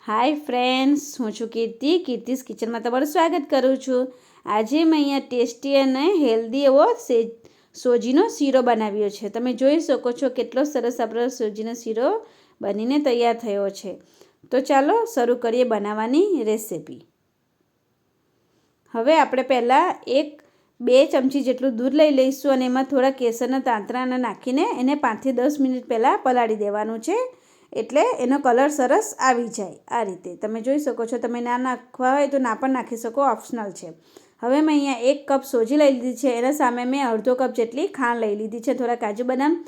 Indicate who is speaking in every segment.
Speaker 1: Hi friends, હું છું કીર્તિસ કિચનમાં તમારું સ્વાગત કરું છું। આજે મેં અહીંયા ટેસ્ટી અને હેલ્ધી એવો સોજીનો શીરો બનાવ્યો છે। તમે જોઈ શકો છો કેટલો સરસ આપણો સોજીનો શીરો બનીને તૈયાર થયો છે। તો ચાલો શરૂ કરીએ બનાવવાની રેસિપી। હવે આપણે પહેલાં 1-2 ચમચી જેટલું દૂધ લઈ લઈશું અને એમાં થોડા કેસરના તાંતરાને નાખીને એને 5 થી 10 મિનિટ પહેલાં પલાળી દેવાનું છે, એટલે એનો કલર સરસ આવી જાય। આ રીતે તમે જોઈ શકો છો। તમે ના નાખવા હોય તો ના પણ નાખી શકો, ઓપ્શનલ છે। હવે મેં અહીંયા 1 કપ સોજી લઈ લીધી છે, એના સામે મેં અડધો કપ જેટલી ખાંડ લઈ લીધી છે, થોડા કાજુ બદામ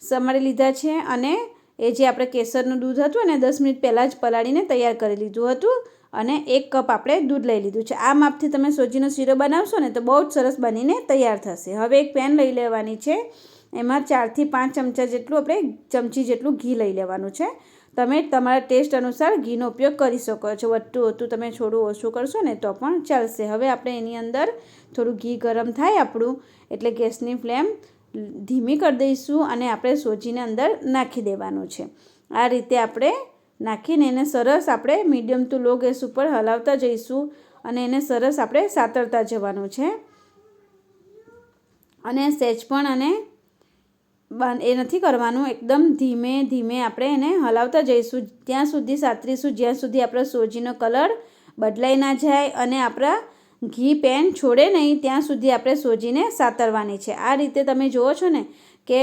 Speaker 1: સમારી લીધા છે અને એ જે આપણે કેસરનું દૂધ હતું ને 10 મિનિટ પહેલાં જ પલાળીને તૈયાર કરી લીધું હતું અને 1 કપ આપણે દૂધ લઈ લીધું છે। આ માપથી તમે સોજીનો શીરો બનાવશો ને તો બહુ જ સરસ બનીને તૈયાર થશે। હવે એક પેન લઈ લેવાની છે, એમાં 4 થી 5 ચમચા જેટલું આપણે ચમચી જેટલું ઘી લઈ લેવાનું છે। તમે તમારા ટેસ્ટ અનુસાર ઘીનો ઉપયોગ કરી શકો છો। વધતું હોતું તમે થોડું ઓછું કરશો ને તો પણ ચાલશે। હવે આપણે એની અંદર થોડું ઘી ગરમ થાય આપણું એટલે ગેસની ફ્લેમ ધીમી કરી દઈશું અને આપણે સોજીને અંદર નાખી દેવાનું છે। આ રીતે આપણે નાખીને એને સરસ આપણે મીડિયમ ટુ લો ગેસ ઉપર હલાવતા જઈશું અને એને સરસ આપણે સાતરતા જવાનું છે અને સહેજ પણ એ નથી કરવાનું, એકદમ ધીમે ધીમે આપણે એને હલાવતા જઈશું, ત્યાં સુધી સાતરીશું જ્યાં સુધી આપણો સોજીનો કલર બદલાઈ ના જાય અને આપણા ઘી પેન છોડે નહીં ત્યાં સુધી આપણે સોજીને સાતરવાની છે। આ રીતે તમે જુઓ છો ને કે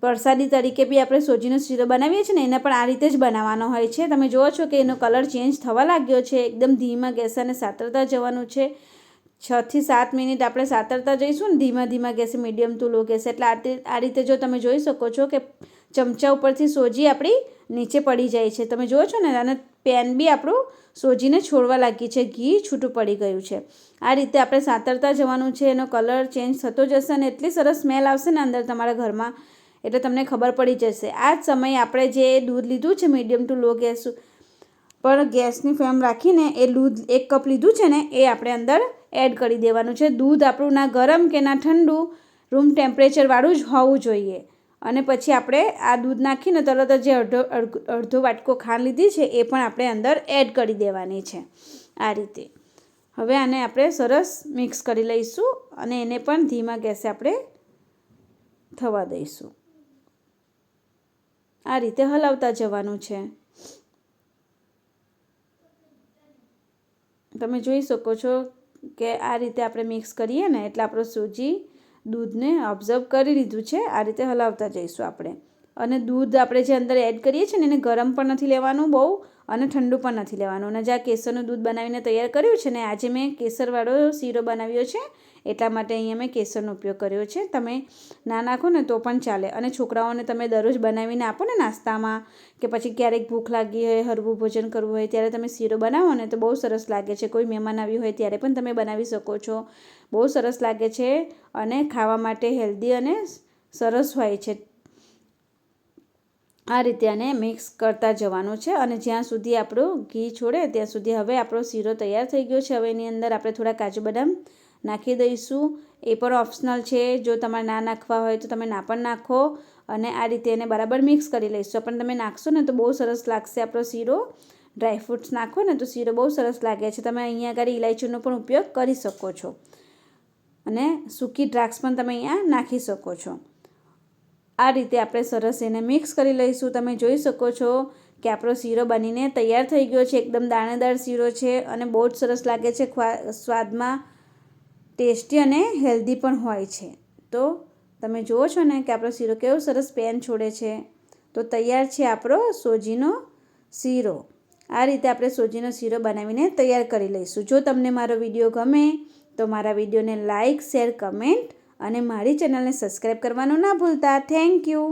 Speaker 1: પ્રસાદી તરીકે બી આપણે સોજીનો શીરો બનાવીએ છીએ ને એને પણ આ રીતે જ બનાવવાનો હોય છે। તમે જુઓ છો કે એનો કલર ચેન્જ થવા લાગ્યો છે, એકદમ ધીમા ગેસે અને સાતરતા જવાનું છે। 6 થી 7 મિનિટ આપણે સાતરતા જઈશું ને ધીમા ગેસે, મીડિયમ ટુ લો ગેસ, એટલે આ રીતે જો તમે જોઈ શકો છો કે ચમચા ઉપરથી સોજી આપણી નીચે પડી જાય છે। તમે જુઓ છો ને અને પેન બી આપણું સોજીને છોડવા લાગી છે, ઘી છૂટું પડી ગયું છે। આ રીતે આપણે સાતરતા જવાનું છે, એનો કલર ચેન્જ થતો જશે અને એટલી સરસ સ્મેલ આવશે ને અંદર તમારા ઘરમાં, એટલે તમને ખબર પડી જશે। આ જ સમયે આપણે જે દૂધ લીધું છે મીડિયમ ટુ લો ગેસ પર ગેસની ફ્લેમ રાખીને એ દૂધ 1 કપ લીધું છે ને એ આપણે અંદર એડ કરી દેવાનું છે। દૂધ આપણું ના ગરમ કે ના ઠંડુ, રૂમ ટેમ્પરેચરવાળું જ હોવું જોઈએ। અને પછી આપણે આ દૂધ નાખીને તરત જ જે અડધો વાટકો ખાંડ લીધી છે એ પણ આપણે અંદર એડ કરી દેવાની છે। આ રીતે હવે આને આપણે સરસ મિક્સ કરી લઈશું અને એને પણ ધીમા ગેસે આપણે થવા દઈશું। આ રીતે હલાવતા જવાનું છે। તમે જોઈ શકો છો કે આ રીતે આપણે મિક્સ કરીએ ને એટલે આપણો સોજી દૂધને ઓબ્ઝર્વ કરી લીધું છે। આ રીતે હલાવતા જઈશું આપણે અને દૂધ આપણે જે અંદર એડ કરીએ છીએ ને એને ગરમ પણ નથી લેવાનું બહુ અને ઠંડુ પણ નથી લેવાનું। અને જે આ કેસરનું દૂધ બનાવીને તૈયાર કર્યું છે ને, આજે મેં કેસરવાળો શીરો બનાવ્યો છે એટલા માટે અહીંયા મેં કેસરનો ઉપયોગ કર્યો છે। તમે ના નાખો ને તો પણ ચાલે અને છોકરાઓને તમે દરરોજ બનાવીને આપો ને નાસ્તામાં કે પછી ક્યારેક ભૂખ લાગી હોય, હળવું ભોજન કરવું હોય ત્યારે તમે શીરો બનાવો ને તો બહુ સરસ લાગે છે। કોઈ મહેમાન આવ્યું હોય ત્યારે પણ તમે બનાવી શકો છો, બહુ સરસ લાગે છે અને ખાવા માટે હેલ્ધી અને સરસ હોય છે। આ રીતે આને મિક્સ કરતા જવાનું છે અને જ્યાં સુધી આપણું ઘી છોડે ત્યાં સુધી। હવે આપણો શીરો તૈયાર થઈ ગયો છે। હવે એની અંદર આપણે થોડા કાજુ બદામ નાખી દઈશું, એ પણ ઓપ્શનલ છે, જો તમારે ના નાખવા હોય તો તમે ના પણ નાખો અને આ રીતે એને બરાબર મિક્સ કરી લઈશું। પણ તમે નાખશો ને તો બહુ સરસ લાગશે આપણો શીરો। ડ્રાયફ્રૂટ્સ નાખો ને તો શીરો બહુ સરસ લાગે છે। તમે અહીંયા આગળ ઇલાયચીનો પણ ઉપયોગ કરી શકો છો અને સૂકી દ્રાક્ષ પણ તમે અહીંયા નાખી શકો છો। આ રીતે આપણે સરસ એને મિક્સ કરી લઈશું। તમે જોઈ શકો છો કે આપણો શીરો બનીને તૈયાર થઈ ગયો છે, એકદમ દાણેદાર શીરો છે અને બહુ જ સરસ લાગે છે, સ્વાદમાં ટેસ્ટી અને હેલ્ધી પણ હોય છે। તો તમે જુઓ છો ને કે આપણો શીરો કેવો સરસ પેન છોડે છે। તો તૈયાર છે આપણો સોજીનો શીરો। આ રીતે આપણે સોજીનો શીરો બનાવીને તૈયાર કરી લઈશું। જો તમને મારો વિડીયો ગમે તો મારા વિડીયોને લાઇક, શેર, કમેન્ટ અને મારી ચેનલને સબસ્ક્રાઈબ કરવાનું ના ભૂલતા। Thank you.